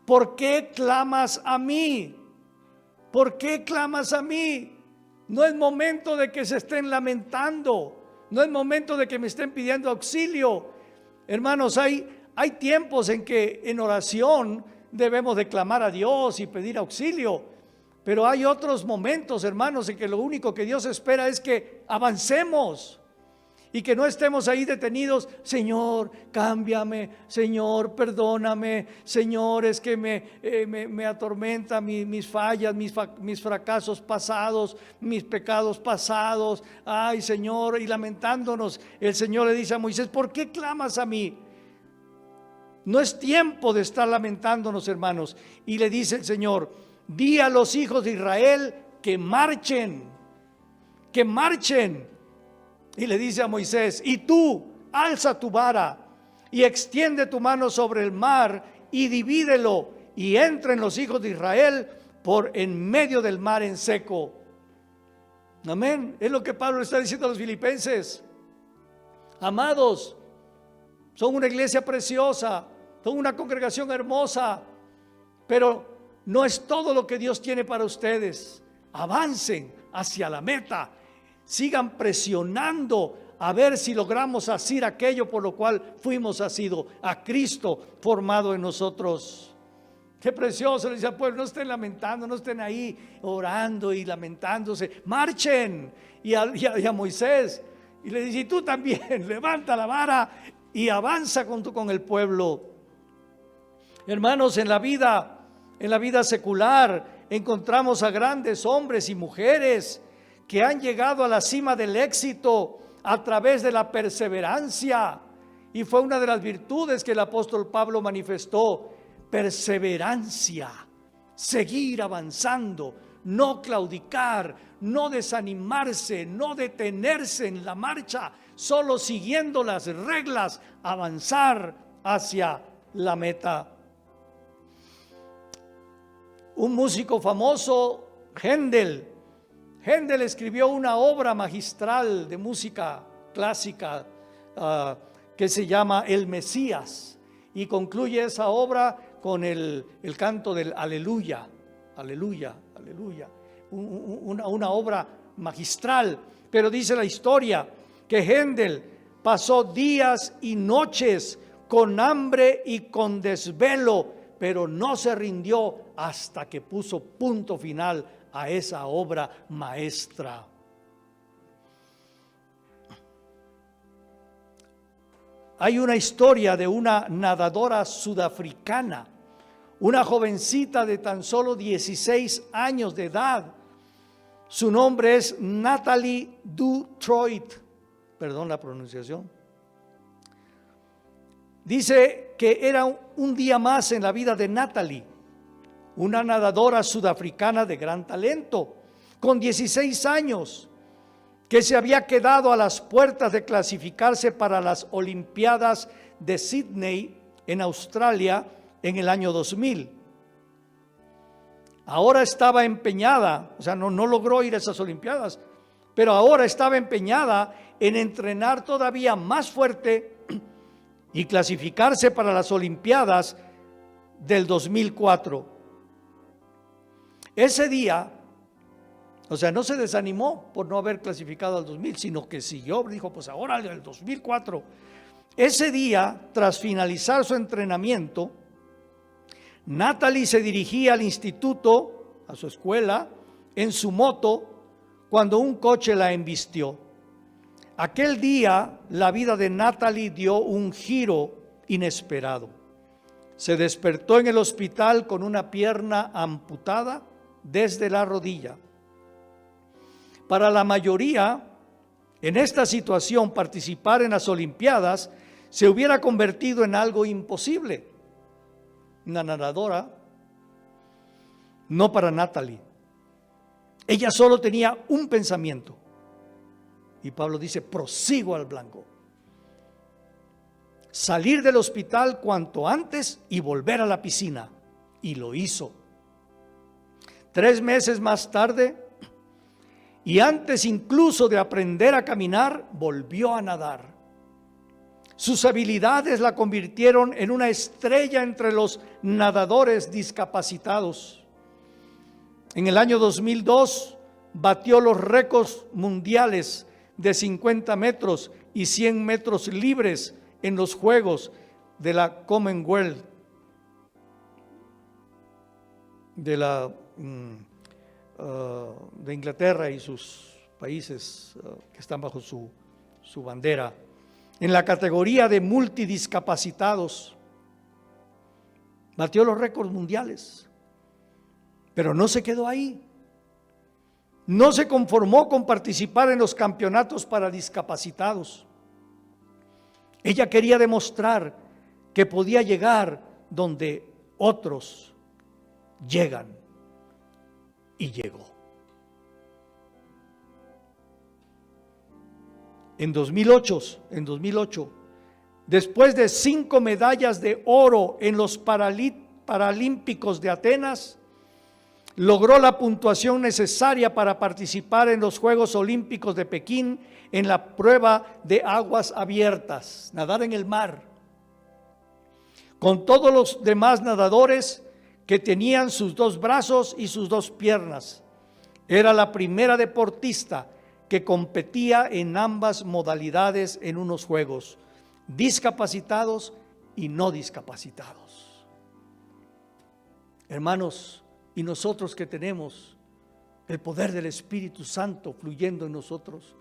¿por qué clamas a mí? ¿Por qué clamas a mí? No es momento de que se estén lamentando, no es momento de que me estén pidiendo auxilio. Hermanos, hay tiempos en que en oración debemos de clamar a Dios y pedir auxilio, pero hay otros momentos, hermanos, en que lo único que Dios espera es que avancemos y que no estemos ahí detenidos. Señor, cámbiame, Señor, perdóname, Señor, es que me atormenta mis fallas, mis fracasos pasados, mis pecados pasados. Ay, Señor, y lamentándonos, el Señor le dice a Moisés: ¿por qué clamas a mí? No es tiempo de estar lamentándonos, hermanos. Y le dice el Señor: di a los hijos de Israel que marchen, que marchen. Y le dice a Moisés: y tú, alza tu vara y extiende tu mano sobre el mar y divídelo, y entren los hijos de Israel por en medio del mar en seco. Amén. Es lo que Pablo está diciendo a los filipenses. Amados, son una iglesia preciosa, son una congregación hermosa, pero no es todo lo que Dios tiene para ustedes. Avancen hacia la meta. Sigan presionando a ver si logramos hacer aquello por lo cual fuimos asidos, a Cristo formado en nosotros. Qué precioso. Le dice al pueblo: no estén lamentando, no estén ahí orando y lamentándose, marchen. Y a Moisés, y le dice: y tú también, levanta la vara y avanza con el pueblo. Hermanos, en la vida secular encontramos a grandes hombres y mujeres que han llegado a la cima del éxito a través de la perseverancia. Y fue una de las virtudes que el apóstol Pablo manifestó: perseverancia, seguir avanzando, no claudicar, no desanimarse, no detenerse en la marcha, solo siguiendo las reglas, avanzar hacia la meta. Un músico famoso, Händel escribió una obra magistral de música clásica que se llama El Mesías, y concluye esa obra con el canto del aleluya, aleluya, aleluya. Una obra magistral. Pero dice la historia que Händel pasó días y noches con hambre y con desvelo, pero no se rindió hasta que puso punto final a esa obra maestra. Hay una historia de una nadadora sudafricana, una jovencita de tan solo 16 años de edad. Su nombre es Natalie du Toit, perdón la pronunciación. Dice que era un día más en la vida de Natalie, una nadadora sudafricana de gran talento, con 16 años, que se había quedado a las puertas de clasificarse para las Olimpiadas de Sydney en Australia en el año 2000. Ahora estaba empeñada, o sea, no logró ir a esas Olimpiadas, pero ahora estaba empeñada en entrenar todavía más fuerte y clasificarse para las Olimpiadas del 2004. Ese día, o sea, no se desanimó por no haber clasificado al 2000, sino que siguió, dijo: pues ahora el 2004. Ese día, tras finalizar su entrenamiento, Natalie se dirigía al instituto, a su escuela, en su moto, cuando un coche la embistió. Aquel día, la vida de Natalie dio un giro inesperado. Se despertó en el hospital con una pierna amputada desde la rodilla. Para la mayoría, en esta situación, participar en las Olimpiadas se hubiera convertido en algo imposible. Una nadadora, no para Natalie. Ella solo tenía un pensamiento. Y Pablo dice: prosigo al blanco. Salir del hospital cuanto antes y volver a la piscina. Y lo hizo. 3 meses más tarde, y antes incluso de aprender a caminar, volvió a nadar. Sus habilidades la convirtieron en una estrella entre los nadadores discapacitados. En el año 2002 batió los récords mundiales de 50 metros y 100 metros libres en los Juegos de la Commonwealth, de Inglaterra y sus países que están bajo su bandera, en la categoría de multidiscapacitados. Batió los récords mundiales, pero no se quedó ahí. No se conformó con participar en los campeonatos para discapacitados. Ella quería demostrar que podía llegar donde otros llegan, y llegó. En 2008, después de 5 medallas de oro en los Paralímpicos de Atenas, logró la puntuación necesaria para participar en los Juegos Olímpicos de Pekín en la prueba de aguas abiertas, nadar en el mar, con todos los demás nadadores que tenían sus 2 brazos y sus 2 piernas. Era la primera deportista que competía en ambas modalidades en unos Juegos, discapacitados y no discapacitados. Hermanos, y nosotros que tenemos el poder del Espíritu Santo fluyendo en nosotros,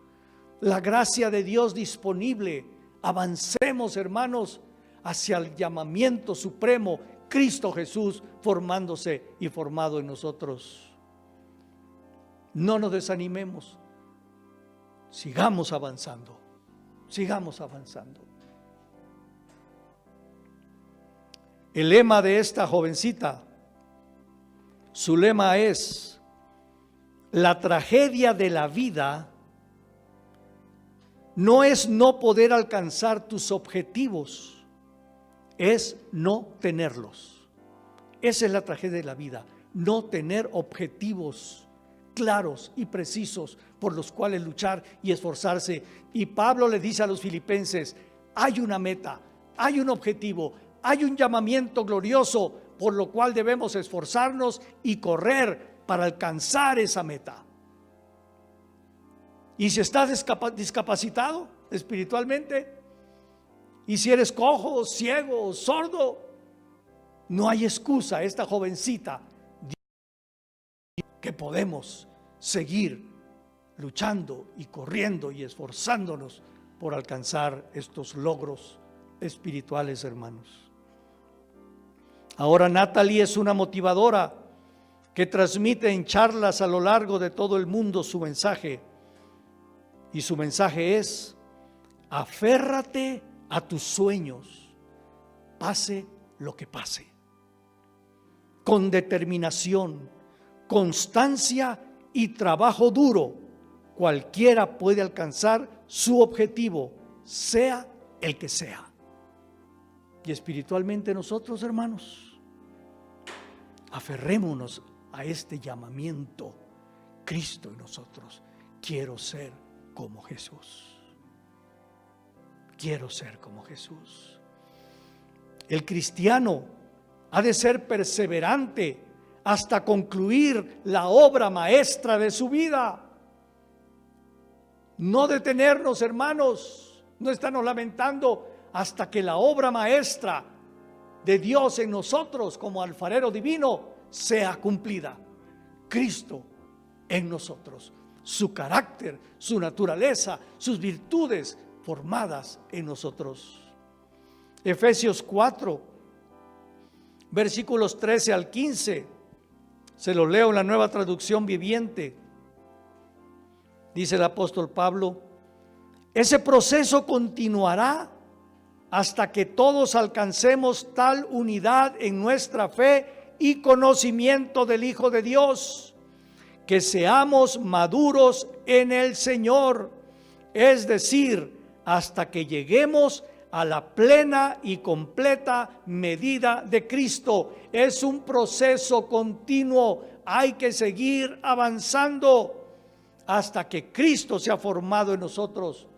la gracia de Dios disponible, avancemos, hermanos, hacia el llamamiento supremo, Cristo Jesús formándose y formado en nosotros. No nos desanimemos, sigamos avanzando, sigamos avanzando. El lema de esta jovencita, su lema es: la tragedia de la vida no es no poder alcanzar tus objetivos, es no tenerlos. Esa es la tragedia de la vida, no tener objetivos claros y precisos por los cuales luchar y esforzarse. Y Pablo le dice a los filipenses: hay una meta, hay un objetivo, hay un llamamiento glorioso por lo cual debemos esforzarnos y correr para alcanzar esa meta. Y si estás discapacitado espiritualmente, y si eres cojo, ciego, sordo, no hay excusa. Esta jovencita, que podemos seguir luchando y corriendo y esforzándonos por alcanzar estos logros espirituales, hermanos. Ahora Natalie es una motivadora que transmite en charlas a lo largo de todo el mundo su mensaje. Y su mensaje es: aférrate a tus sueños, pase lo que pase. Con determinación, constancia y trabajo duro, cualquiera puede alcanzar su objetivo, sea el que sea. Y espiritualmente nosotros, hermanos, aferrémonos a este llamamiento. Cristo en nosotros: quiero ser como Jesús. Quiero ser como Jesús. El cristiano ha de ser perseverante hasta concluir la obra maestra de su vida. No detenernos, hermanos, no estarnos lamentando hasta que la obra maestra de Dios en nosotros como alfarero divino sea cumplida. Cristo en nosotros, su carácter, su naturaleza, sus virtudes formadas en nosotros. Efesios 4, versículos 13 al 15, se lo leo en la Nueva Traducción Viviente. Dice el apóstol Pablo: ese proceso continuará hasta que todos alcancemos tal unidad en nuestra fe y conocimiento del Hijo de Dios, que seamos maduros en el Señor, es decir, hasta que lleguemos a la plena y completa medida de Cristo. Es un proceso continuo, hay que seguir avanzando hasta que Cristo sea formado en nosotros.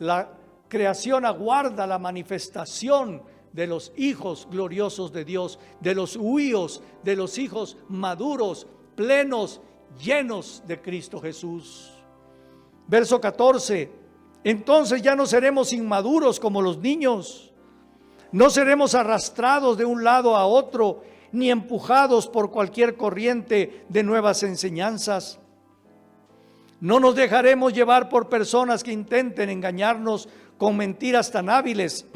La creación aguarda la manifestación de los hijos gloriosos de Dios, de los huíos, de los hijos maduros, plenos, llenos de Cristo Jesús. Verso 14: Entonces ya no seremos inmaduros como los niños. No seremos arrastrados de un lado a otro, ni empujados por cualquier corriente de nuevas enseñanzas. No nos dejaremos llevar por personas que intenten engañarnos con mentiras tan hábiles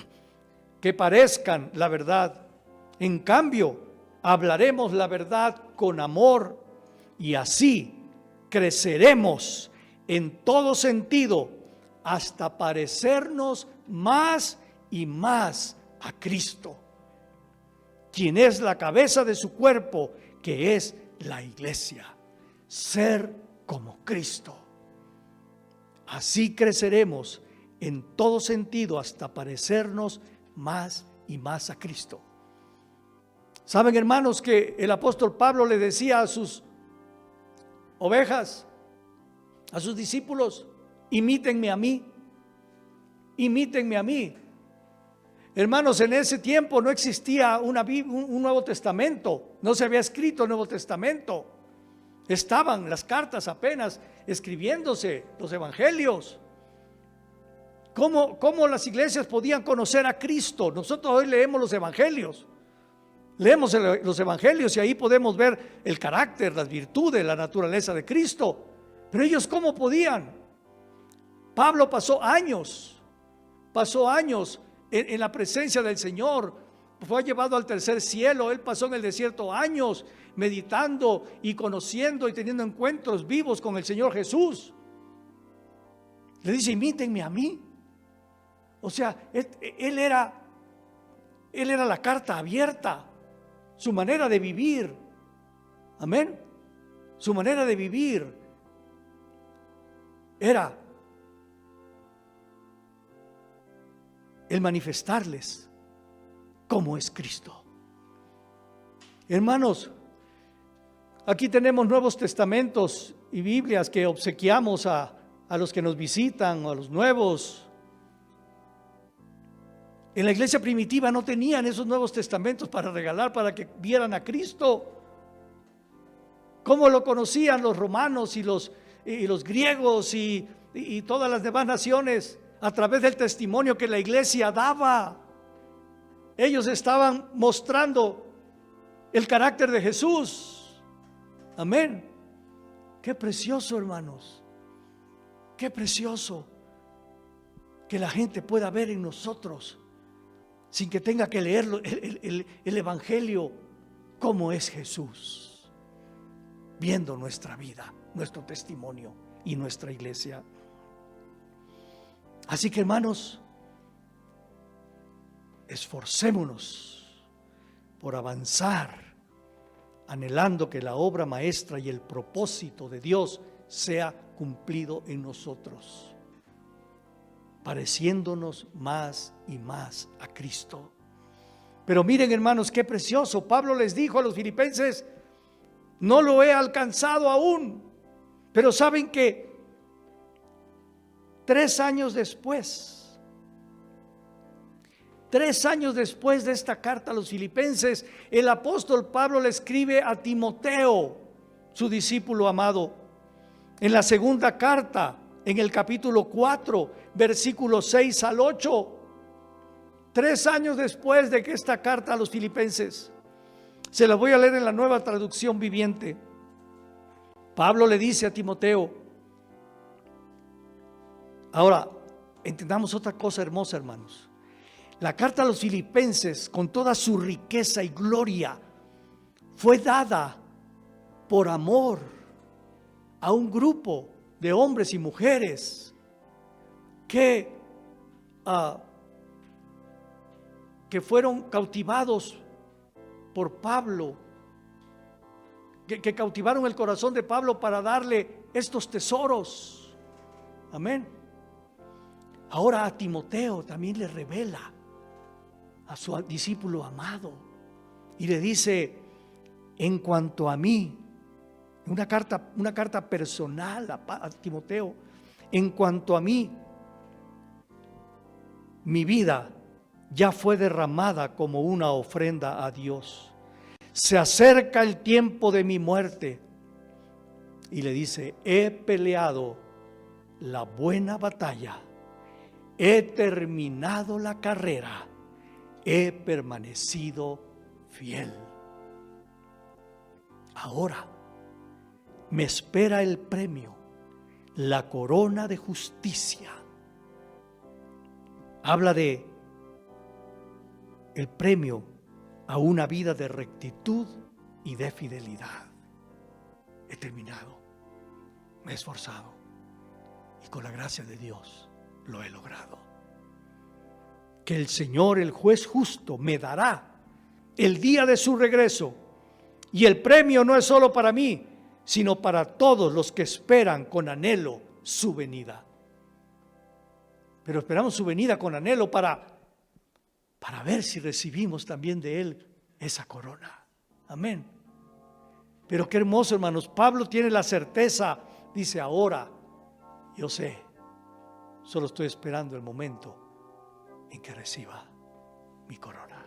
que parezcan la verdad. En cambio, hablaremos la verdad con amor y así creceremos en todo sentido hasta parecernos más y más a Cristo, quien es la cabeza de su cuerpo, que es la iglesia. Ser como Cristo. Así creceremos en todo sentido hasta parecernos más y más a Cristo. Saben, hermanos, que el apóstol Pablo le decía a sus ovejas, a sus discípulos: imítenme a mí, imítenme a mí. Hermanos, en ese tiempo no existía un Nuevo Testamento, no se había escrito el Nuevo Testamento. Estaban las cartas apenas escribiéndose, los evangelios. ¿Cómo las iglesias podían conocer a Cristo? Nosotros hoy leemos los evangelios. Leemos los evangelios y ahí podemos ver el carácter, las virtudes, la naturaleza de Cristo. Pero ellos, ¿cómo podían? Pablo pasó años en la presencia del Señor. Fue llevado al tercer cielo. Él pasó en el desierto años meditando y conociendo y teniendo encuentros vivos con el Señor Jesús. Le dice: imítenme a mí. O sea, él era la carta abierta. Su manera de vivir, amén, su manera de vivir era el manifestarles cómo es Cristo. Hermanos, aquí tenemos Nuevos Testamentos y Biblias que obsequiamos a los que nos visitan o a los nuevos. En la iglesia primitiva no tenían esos Nuevos Testamentos para regalar, para que vieran a Cristo. ¿Cómo lo conocían los romanos y los griegos y todas las demás naciones? A través del testimonio que la iglesia daba. Ellos estaban mostrando el carácter de Jesús. Amén. Qué precioso, hermanos. Qué precioso que la gente pueda ver en nosotros, sin que tenga que leerlo, el evangelio, cómo es Jesús, viendo nuestra vida, nuestro testimonio y nuestra iglesia. Así que, hermanos, esforcémonos por avanzar, anhelando que la obra maestra y el propósito de Dios sea cumplido en nosotros, pareciéndonos más y más a Cristo. Pero miren, hermanos, qué precioso. Pablo les dijo a los filipenses: no lo he alcanzado aún. Pero saben que 3 años después de esta carta a los filipenses, el apóstol Pablo le escribe a Timoteo, su discípulo amado, en la segunda carta, en el capítulo 4, versículos 6 al 8. 3 años después de que esta carta a los filipenses, se la voy a leer en la Nueva Traducción Viviente. Pablo le dice a Timoteo. Ahora, entendamos otra cosa hermosa, hermanos. La carta a los filipenses, con toda su riqueza y gloria, fue dada por amor a un grupo de hombres y mujeres que fueron cautivados por Pablo, que cautivaron el corazón de Pablo para darle estos tesoros. Amén. Ahora a Timoteo también le revela a su discípulo amado y le dice: en cuanto a mí, una carta personal a Timoteo, en cuanto a mí, mi vida ya fue derramada como una ofrenda a Dios. Se acerca el tiempo de mi muerte. Y le dice: he peleado la buena batalla, he terminado la carrera, he permanecido fiel. Ahora me espera el premio, la corona de justicia. Habla de el premio a una vida de rectitud y de fidelidad. He terminado, me he esforzado y con la gracia de Dios lo he logrado. Que el Señor, el juez justo, me dará el día de su regreso, y el premio no es solo para mí, sino para todos los que esperan con anhelo su venida. Pero esperamos su venida con anhelo para ver si recibimos también de Él esa corona. Amén. Pero qué hermoso, hermanos. Pablo tiene la certeza, dice: ahora yo sé, solo estoy esperando el momento en que reciba mi corona.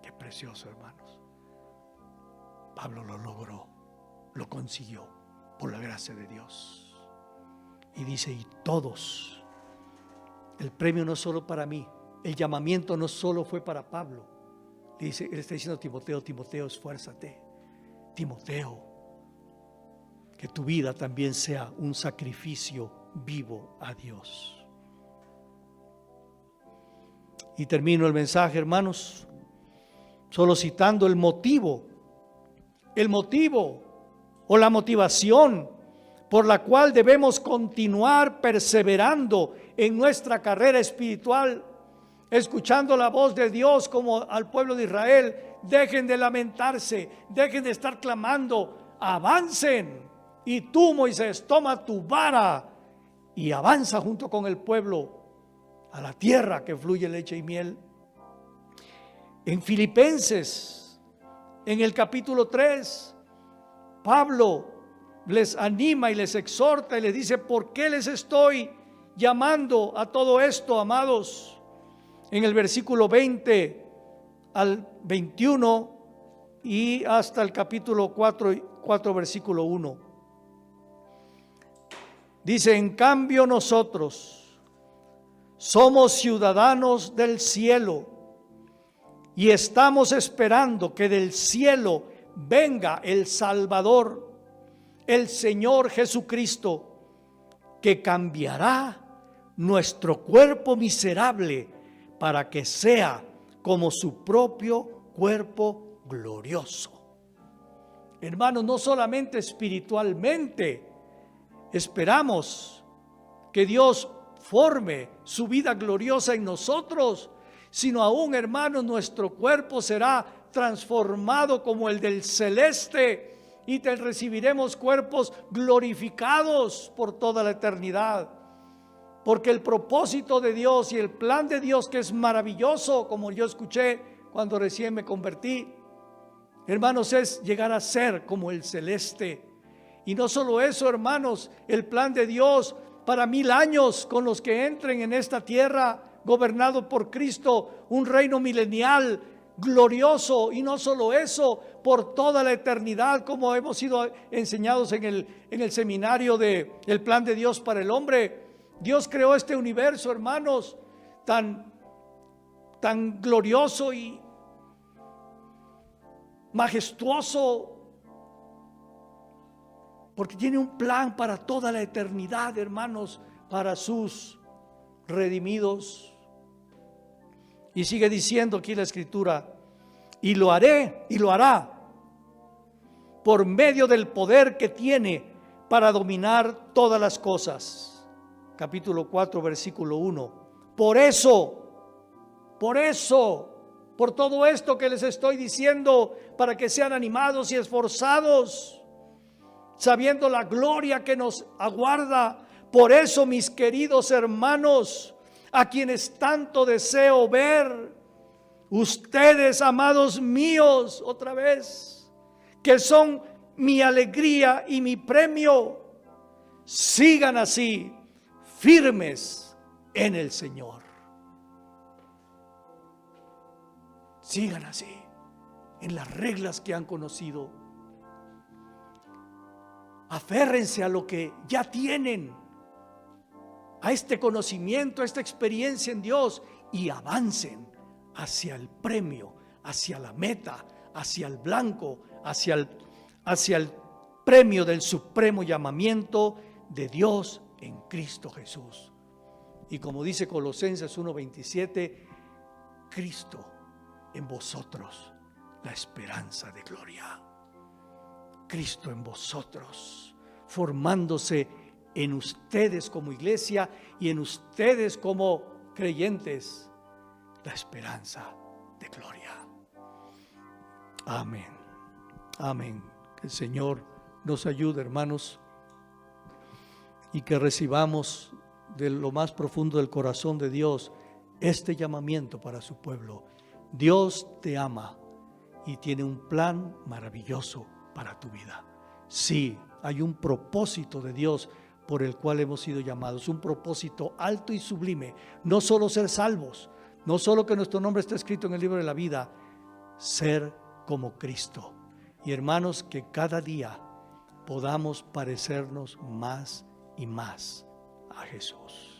Qué precioso, hermanos. Pablo lo logró, lo consiguió por la gracia de Dios. Y dice: y todos, el premio no es solo para mí, el llamamiento no solo fue para Pablo. Dice, él está diciendo a Timoteo: Timoteo, esfuérzate. Timoteo, que tu vida también sea un sacrificio vivo a Dios. Y termino el mensaje, hermanos, solo citando el motivo o la motivación por la cual debemos continuar perseverando en nuestra carrera espiritual, escuchando la voz de Dios como al pueblo de Israel. Dejen de lamentarse, dejen de estar clamando, avancen. Y tú, Moisés, toma tu vara y avanza junto con el pueblo a la tierra que fluye leche y miel. En Filipenses, en el capítulo 3, Pablo les anima y les exhorta y les dice: ¿por qué les estoy llamando a todo esto, amados? En el versículo 20 al 21 y hasta el capítulo 4 versículo 1. Dice: en cambio nosotros somos ciudadanos del cielo y estamos esperando que del cielo venga el Salvador, el Señor Jesucristo, que cambiará nuestro cuerpo miserable para que sea como su propio cuerpo glorioso. Hermanos, no solamente espiritualmente esperamos que Dios forme su vida gloriosa en nosotros, sino aún, hermanos, nuestro cuerpo será transformado como el del celeste y recibiremos cuerpos glorificados por toda la eternidad. Porque el propósito de Dios y el plan de Dios, que es maravilloso, como yo escuché cuando recién me convertí, hermanos, es llegar a ser como el celeste. Y no solo eso, hermanos, el plan de Dios para 1000 años con los que entren en esta tierra, gobernado por Cristo, un reino milenial glorioso. Y no solo eso, por toda la eternidad, como hemos sido enseñados en el seminario de el plan de Dios para el hombre. Dios creó este universo, hermanos, tan glorioso y majestuoso, porque tiene un plan para toda la eternidad, hermanos, para sus redimidos. Y sigue diciendo aquí la Escritura: y lo haré y lo hará por medio del poder que tiene para dominar todas las cosas. Capítulo 4, versículo 1. Por todo esto que les estoy diciendo, para que sean animados y esforzados, sabiendo la gloria que nos aguarda. Por eso, mis queridos hermanos, a quienes tanto deseo ver, ustedes, amados míos, otra vez, que son mi alegría y mi premio, sigan así, firmes en el Señor. Sigan así, en las reglas que han conocido. Aférrense a lo que ya tienen. a este conocimiento, a esta experiencia en Dios y avancen hacia el premio, hacia la meta, hacia el blanco, hacia el premio del supremo llamamiento de Dios en Cristo Jesús. Y como dice Colosenses 1:27, Cristo en vosotros, la esperanza de gloria. Cristo en vosotros, formándose en ustedes como iglesia y en ustedes como creyentes, la esperanza de gloria. Amén. Amén. Que el Señor nos ayude, hermanos, y que recibamos de lo más profundo del corazón de Dios este llamamiento para su pueblo. Dios te ama y tiene un plan maravilloso para tu vida. Sí, hay un propósito de Dios por el cual hemos sido llamados, un propósito alto y sublime. No solo ser salvos, no solo que nuestro nombre esté escrito en el libro de la vida, ser como Cristo. Y hermanos, que cada día podamos parecernos más y más a Jesús.